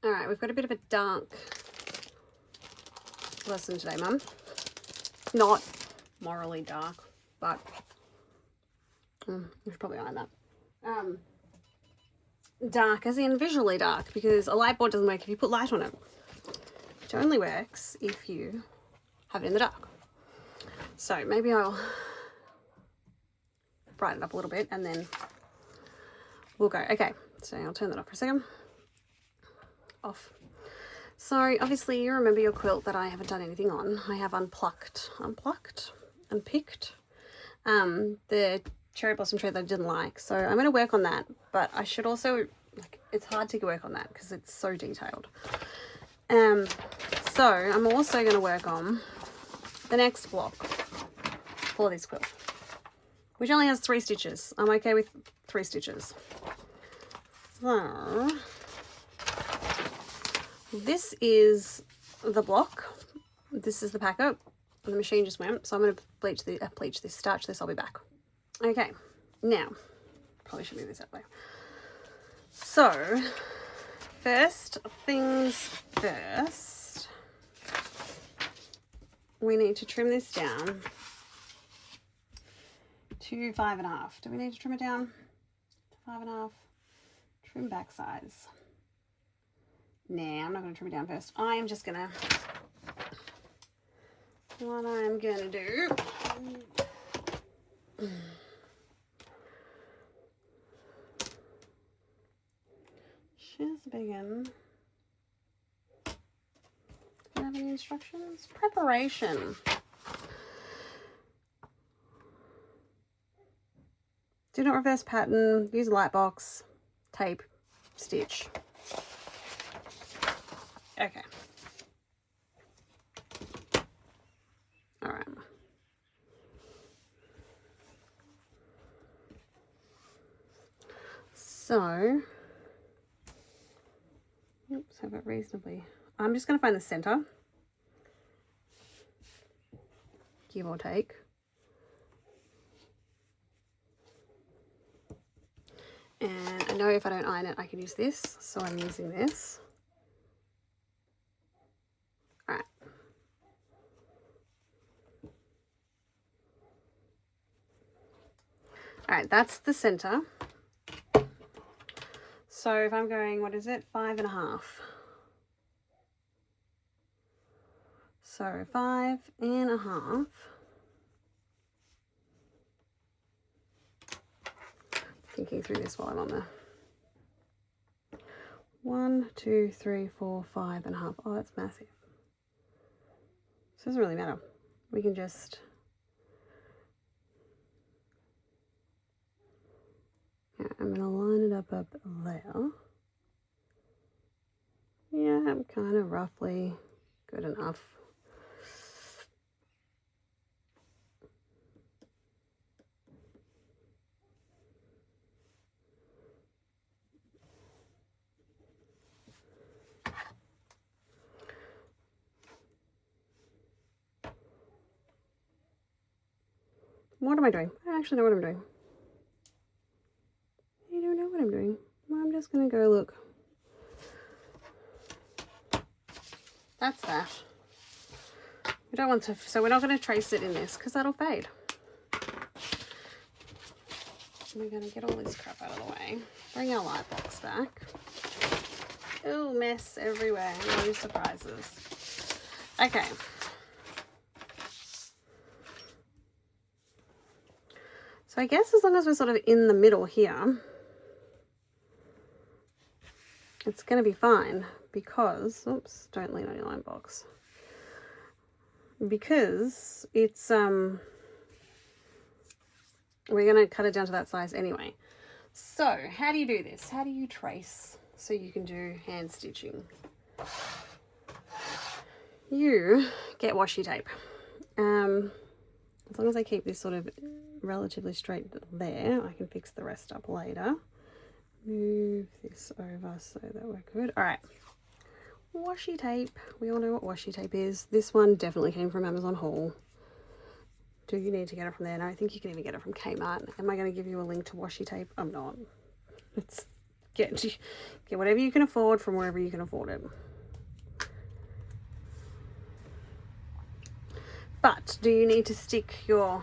All right, we've got a bit of a dark lesson today, Mum. Not morally dark, but we should probably iron that. Dark as in visually dark, because a light board doesn't work if you put light on it. It only works if you have it in the dark. So maybe I'll brighten it up a little bit and then we'll go. Okay, so I'll turn that off for a second. Off. So obviously you remember your quilt that I haven't done anything on. I have unpicked the cherry blossom tree that I didn't like. So I'm going to work on that, but I should also, like, it's hard to work on that because it's so detailed. So I'm also going to work on the next block for this quilt, which only has 3 stitches. I'm okay with 3 stitches. So this is the block. This is the packet. The machine just went, so I'm going to starch this. I'll be back. Okay, now probably should move this that way. So first things first, we need to trim this down to 5.5. Do we need to trim it down to 5.5? Trim back size. Nah, I'm not going to trim it down first. I am just going to, what I'm going to do, she's begin. Do you have any instructions? Preparation. Do not reverse pattern, use a light box, tape, stitch. Okay. All right. So, oops, have it reasonably. I'm just going to find the center, give or take. And I know if I don't iron it, I can use this, so I'm using this. All right. All right, that's the center. So if I'm going, what is it? 5.5. So 5.5. Thinking through this while I'm on there. 1, 2, 3, 4, 5.5. Oh, that's massive. So it doesn't really matter. We can just, yeah, I'm gonna line it up there. Yeah, I'm kind of roughly good enough. What am I doing? I actually know what I'm doing. You don't know what I'm doing. I'm just gonna go look. That's that. We don't want to, so we're not going to trace it in this because that'll fade. We're going to get all this crap out of the way. Bring our light box back. Ooh, mess everywhere. No surprises. Okay. So I guess as long as we're sort of in the middle here, it's going to be fine because, oops, don't lean on your line box. Because it's, we're going to cut it down to that size anyway. So how do you do this? How do you trace so you can do hand stitching? You get washi tape. As long as I keep this sort of relatively straight there, I can fix the rest up later. Move this over so that we're good. All right. Washi tape. We all know what washi tape is. This one definitely came from Amazon haul. Do you need to get it from there? No, I think you can even get it from Kmart. Am I going to give you a link to washi tape? I'm not. It's Get whatever you can afford from wherever you can afford it. But do you need to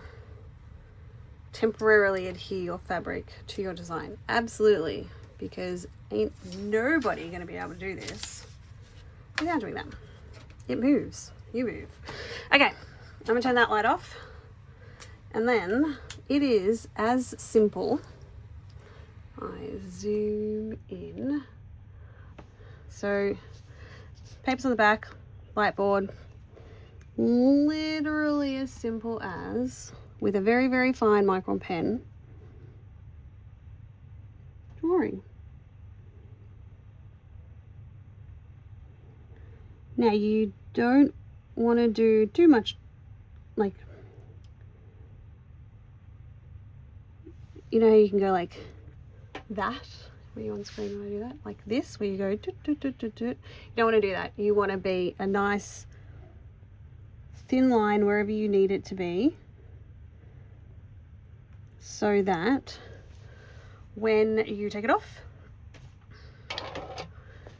temporarily adhere your fabric to your design? Absolutely, because ain't nobody going to be able to do this without doing that. It moves. You move. Okay, I'm going to turn that light off. And then it is as simple. I zoom in. So, papers on the back, light board. Literally as simple as, with a very, very fine micron pen, drawing. Now you don't want to do too much, like, you know, you can go like that. Were you on screen when I do that? Like this, where you go doot, doot, doot, doot, doot. You don't want to do that. You want to be a nice thin line wherever you need it to be, so that when you take it off,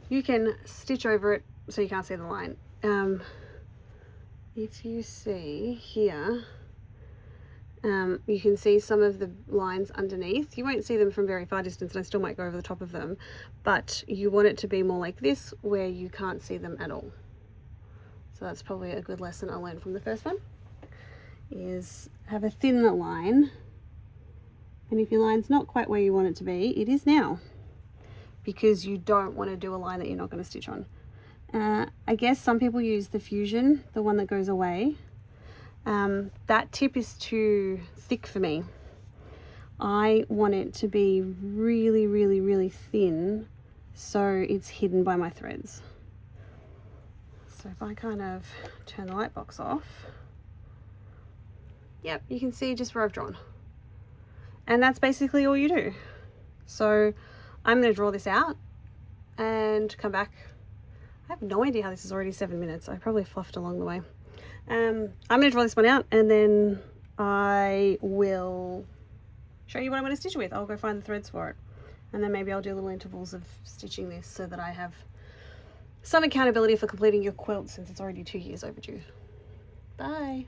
you can stitch over it so you can't see the line. If you see here, you can see some of the lines underneath. You won't see them from very far distance, and I still might go over the top of them, but you want it to be more like this, where you can't see them at all. So that's probably a good lesson I learned from the first one, is have a thin line, and if your line's not quite where you want it to be, it is now, because you don't want to do a line that you're not going to stitch on. I guess some people use the Fusion, the one that goes away. That tip is too thick for me. I want it to be really, really, really thin, so it's hidden by my threads. So if I kind of turn the light box off, yep, you can see just where I've drawn. And that's basically all you do. So I'm going to draw this out and come back. I have no idea how this is already 7 minutes. I probably fluffed along the way. I'm going to draw this one out, and then I will show you what I'm going to stitch with. I'll go find the threads for it. And then maybe I'll do little intervals of stitching this so that I have some accountability for completing your quilt, since it's already 2 years overdue. Bye.